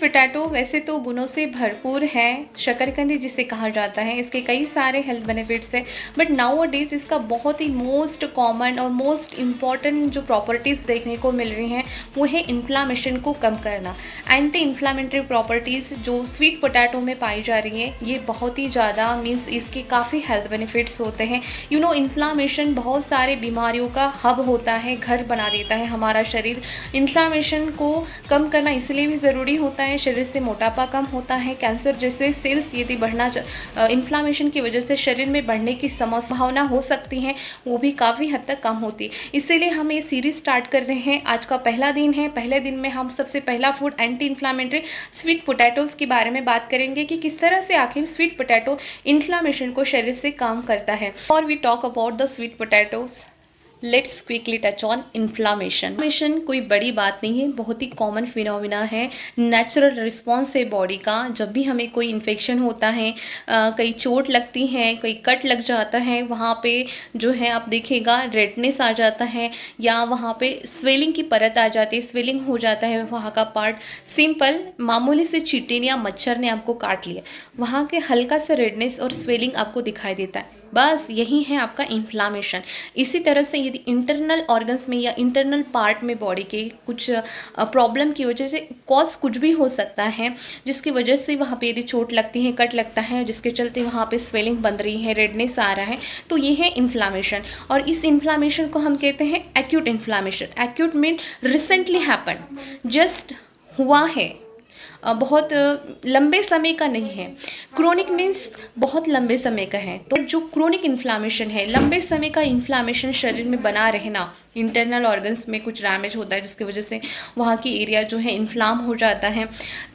Potato वैसे तो गुणों से भरपूर है, शकरकंदी जिसे कहा जाता है, इसके कई सारे हेल्थ बेनिफिट्स हैं। बट नाउ अ डेज इसका बहुत ही मोस्ट कॉमन और मोस्ट इम्पॉर्टेंट जो प्रॉपर्टीज़ देखने को मिल रही हैं वो है इन्फ्लामेशन को कम करना। एंटी इन्फ्लामेटरी प्रॉपर्टीज़ जो स्वीट पोटैटो में पाई जा रही है ये बहुत ही ज़्यादा मीन्स इसके काफ़ी हेल्थ बेनिफिट्स होते हैं। इन्फ्लामेशन बहुत सारे बीमारियों का हब होता है, घर बना देता है हमारा शरीर। इन्फ्लामेशन को कम करना इसलिए भी ज़रूरी होता है, शरीर से मोटापा कम होता है, कैंसर जैसे सेल्स यदि बढ़ना इन्फ्लामेशन की वजह से शरीर में बढ़ने की संभावना हो सकती है वो भी काफ़ी हद तक कम होती है। इसीलिए हम ये सीरीज स्टार्ट कर रहे हैं। आज का पहला दिन है, पहले दिन में हम सबसे पहला food anti inflammatory sweet potatoes के बारे में बात करेंगे कि किस तरह से आखिर स्वीट पोटैटो इन्फ्लामेशन को शरीर से कम करता है। और we talk about the sweet potatoes, let's quickly touch on inflammation. कोई बड़ी बात नहीं है, बहुत ही कॉमन फिनोमिना है, नेचुरल रिस्पॉन्स है बॉडी का। जब भी हमें कोई इन्फेक्शन होता है, कहीं चोट लगती है, कहीं कट लग जाता है, वहाँ पे जो है आप देखिएगा रेडनेस आ जाता है या वहाँ पे स्वेलिंग की परत आ जाती है, स्वेलिंग हो जाता है वहाँ का पार्ट। सिंपल मामूली से चींटी या मच्छर ने आपको काट लिया, वहाँ के हल्का सा रेडनेस और स्वेलिंग आपको दिखाई देता है, बस यही है आपका इन्फ्लामेशन। इसी तरह से यदि इंटरनल ऑर्गन्स में या इंटरनल पार्ट में बॉडी के कुछ प्रॉब्लम की वजह से कॉज कुछ भी हो सकता है, जिसकी वजह से वहाँ पे यदि चोट लगती है, कट लगता है, जिसके चलते वहाँ पे स्वेलिंग बन रही है, रेडनेस आ रहा है, तो ये है इन्फ्लामेशन। और इस इन्फ्लामेशन को हम कहते हैं acute inflammation. Acute mean recently happen, just हुआ है, बहुत लंबे समय का नहीं है। क्रोनिक मीन्स बहुत लंबे समय का है। तो जो क्रोनिक इन्फ्लामेशन है, लंबे समय का इन्फ्लामेशन शरीर में बना रहना, इंटरनल ऑर्गन्स में कुछ डैमेज होता है जिसकी वजह से वहाँ की एरिया जो है इन्फ्लाम हो जाता है,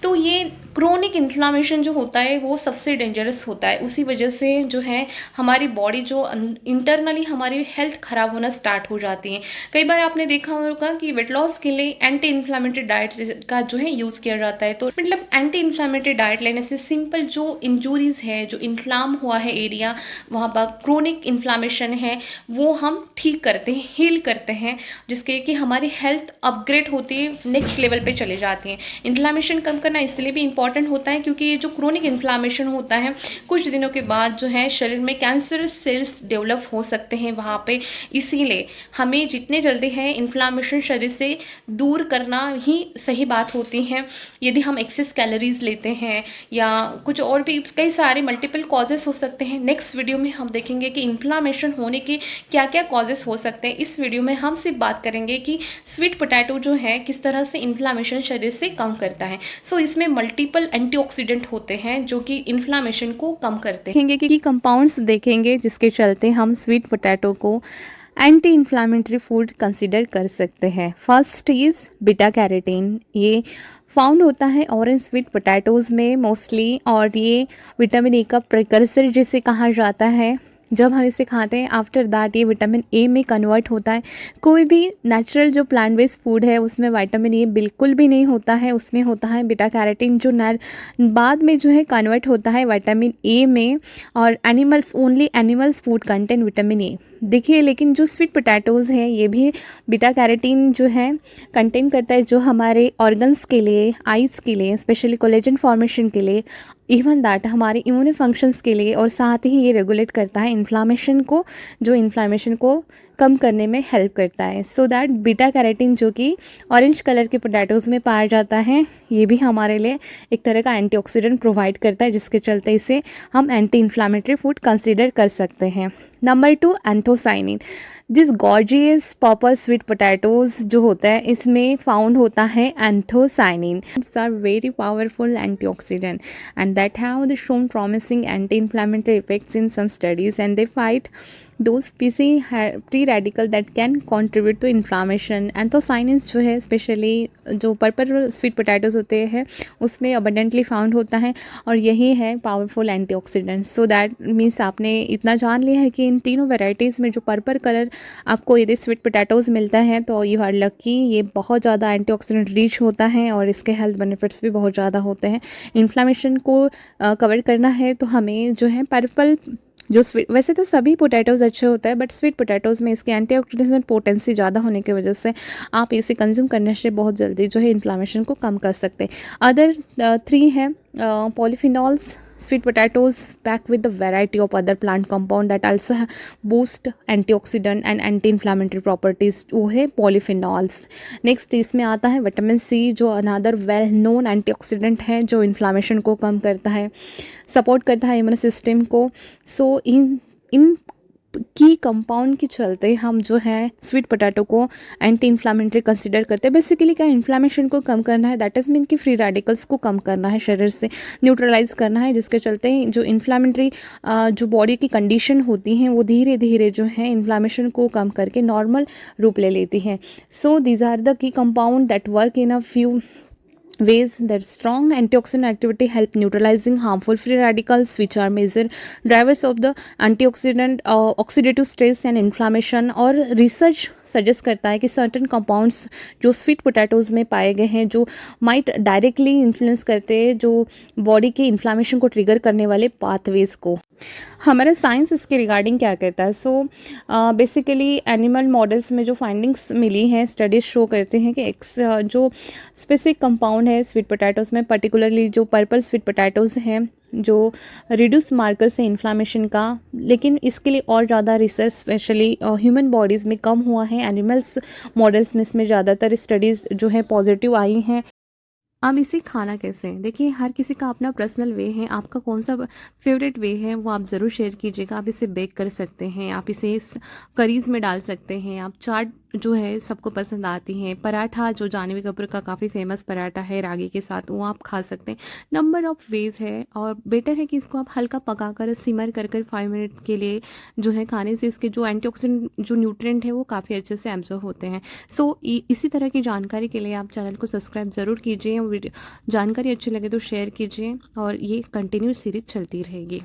तो ये क्रोनिक इन्फ्लामेशन जो होता है वो सबसे डेंजरस होता है। उसी वजह से जो है हमारी बॉडी जो इंटरनली हमारी हेल्थ ख़राब होना स्टार्ट हो जाती है। कई बार आपने देखा होगा कि वेट लॉस के लिए एंटी इन्फ्लामेटरी डाइट का जो है यूज़ किया जाता है। तो मतलब एंटी इन्फ्लामेटरी डाइट लेने से सिंपल जो इंजूरीज़ है, जो इन्फ्लाम हुआ है एरिया, वहाँ पर क्रोनिक इन्फ्लामेशन है, वो हम ठीक करते हैं, हील करते हैं, जिसके कि हमारी हेल्थ अपग्रेड होती है, नेक्स्ट लेवल पे चले जाती है। इन्फ्लामेशन कम करना इसलिए भी इंपॉर्टेंट होता है क्योंकि ये जो क्रोनिक इन्फ्लामेशन होता है कुछ दिनों के बाद जो है शरीर में कैंसर सेल्स डेवलप हो सकते हैं वहाँ पे। इसीलिए हमें जितने जल्दी है इन्फ्लामेशन शरीर से दूर करना ही सही बात होती है। यदि हम एक्सेस कैलोरीज लेते हैं या कुछ और भी कई सारे मल्टीपल कॉजेस हो सकते हैं, नेक्स्ट वीडियो में हम देखेंगे कि इन्फ्लामेशन होने के क्या क्या कॉजेस हो सकते हैं। इस वीडियो में हम सिर्फ बात करेंगे कि स्वीट पोटैटो जो है किस तरह से इन्फ्लामेशन शरीर से कम करता है। सो इसमें मल्टीपल एंटीऑक्सीडेंट होते हैं जो कि इन्फ्लामेशन को कम करते हैं। देखेंगे कि कंपाउंड्स देखेंगे जिसके चलते हम स्वीट पोटैटो को एंटी इन्फ्लामेटरी फूड कंसिडर कर सकते हैं। First is beta carotene. ये फाउंड होता है ऑरेंज स्वीट पोटैटोज़ में मोस्टली, और ये विटामिन ए का प्रिकर्सर जिसे कहा जाता है। जब हम इसे खाते हैं आफ्टर दैट ये विटामिन ए में कन्वर्ट होता है। कोई भी नेचुरल जो प्लांट बेस्ड फूड है उसमें विटामिन ए बिल्कुल भी नहीं होता है, उसमें होता है बीटा कैरोटीन जो बाद में जो है कन्वर्ट होता है विटामिन ए में। और animals, only animals food contain vitamin A. देखिए, लेकिन जो स्वीट पोटैटोज़ हैं ये भी बीटा कैरोटीन जो है कंटेन करता है, जो हमारे ऑर्गन्स के लिए, आइज़ के लिए, स्पेशली कोलेजन फॉर्मेशन के लिए, इवन दैट हमारे इम्यून फंक्शंस के लिए, और साथ ही ये रेगुलेट करता है इन्फ्लामेशन को, जो इन्फ्लामेशन को कम करने में हेल्प करता है। सो दैट बीटा कैरोटीन जो कि ऑरेंज कलर के पोटैटोज़ में पाया जाता है, ये भी हमारे लिए एक तरह का एंटीऑक्सीडेंट प्रोवाइड करता है, जिसके चलते इसे हम एंटी इन्फ्लामेटरी फूड कंसिडर कर सकते हैं। Number 2, anthocyanin. This gorgeous purple sweet potatoes जो होता है इसमें फाउंड होता है anthocyanin. It's are very powerful antioxidant and that have shown promising anti-inflammatory effects in some studies, and they fight those free radical that can contribute to inflammation. Anthocyanins जो है specially जो purple sweet potatoes होते हैं उसमें abundantly found होता है, और यही है powerful antioxidant. So that means आपने इतना जान लिया है कि इन तीनों वेराइटीज़ में जो पर्पल कलर आपको यदि स्वीट पोटैटोज़ मिलता है तो यू आर लकी, ये बहुत ज़्यादा एंटीऑक्सीडेंट रिच होता है और इसके हेल्थ बेनिफिट्स भी बहुत ज़्यादा होते हैं। इन्फ्लामेशन को कवर करना है तो हमें जो है पर्पल जो स्वीट, वैसे तो सभी पोटैटोज़ अच्छे होते हैं बट स्वीट पोटैटोज़ में इसकी एंटीऑक्सीडेंट पोटेंसी ज़्यादा होने की वजह से आप इसे कंज्यूम करने से बहुत जल्दी जो है इन्फ्लामेशन को कम कर सकते हैं। अदर 3 हैं polyphenols. Sweet potatoes packed with a variety of other plant compound that also boost antioxidant and anti-inflammatory properties, वो है पॉलीफिनॉल्स। नेक्स्ट इसमें आता है विटामिन सी, जो अनदर वेल नोन एंटीऑक्सीडेंट है जो इन्फ्लामेशन को कम करता है, सपोर्ट करता है इम्यून सिस्टम को। सो इन की कंपाउंड के चलते हम जो है स्वीट पोटैटो को एंटी इन्फ्लामेटरी कंसिडर करते हैं। बेसिकली क्या इन्फ्लामेशन को कम करना है, दैट इज़ मीन कि फ्री रेडिकल्स को कम करना है, शरीर से न्यूट्रलाइज करना है, जिसके चलते जो इन्फ्लामेटरी जो बॉडी की कंडीशन होती हैं वो धीरे धीरे जो है इन्फ्लामेशन को कम करके नॉर्मल रूप ले लेती हैं। So these are the key compound that work in a few ways. That strong antioxidant activity help neutralizing harmful free radicals, which are major drivers of the antioxidant oxidative stress and inflammation। और research suggest करता है कि certain compounds जो sweet potatoes में पाए गए हैं जो माइट डायरेक्टली इन्फ्लुएंस करते हैं जो बॉडी के इन्फ्लामेशन को ट्रिगर करने वाले पाथवेज को। हमारा साइंस इसके रिगार्डिंग क्या कहता है? सो बेसिकली एनिमल मॉडल्स में जो फाइंडिंग्स मिली हैं, स्टडीज शो करते हैं कि जो स्पेसिफिक कंपाउंड है स्वीट पोटैटोज़ में, पर्टिकुलरली जो पर्पल स्वीट पोटैटोज़ हैं जो रिड्यूस मार्कर से इन्फ्लामेशन का, लेकिन इसके लिए और ज़्यादा रिसर्च स्पेशली ह्यूमन बॉडीज़ में कम हुआ है। एनिमल्स मॉडल्स में इसमें ज़्यादातर स्टडीज़ जो है पॉजिटिव आई हैं। अब इसे खाना कैसे है? देखिए हर किसी का अपना पर्सनल वे है, आपका कौन सा फेवरेट वे है वो आप ज़रूर शेयर कीजिएगा। आप इसे बेक कर सकते हैं, आप इसे इस करीज़ में डाल सकते हैं, आप चाट जो है सबको पसंद आती हैं, पराठा जो जानवी कपूर का काफ़ी फेमस पराठा है रागी के साथ, वो आप खा सकते हैं। नंबर ऑफ़ वेज़ है और बेटर है कि इसको आप हल्का पका कर सिमर कर 5 मिनट के लिए जो है खाने से इसके जो एंटीऑक्सीडेंट जो न्यूट्रिएंट है वो काफ़ी अच्छे से एब्जॉर्ब होते हैं। सो इसी तरह की जानकारी के लिए आप चैनल को सब्सक्राइब ज़रूर कीजिए। जानकारी अच्छी लगे तो शेयर कीजिए और ये कंटिन्यू सीरीज चलती रहेगी।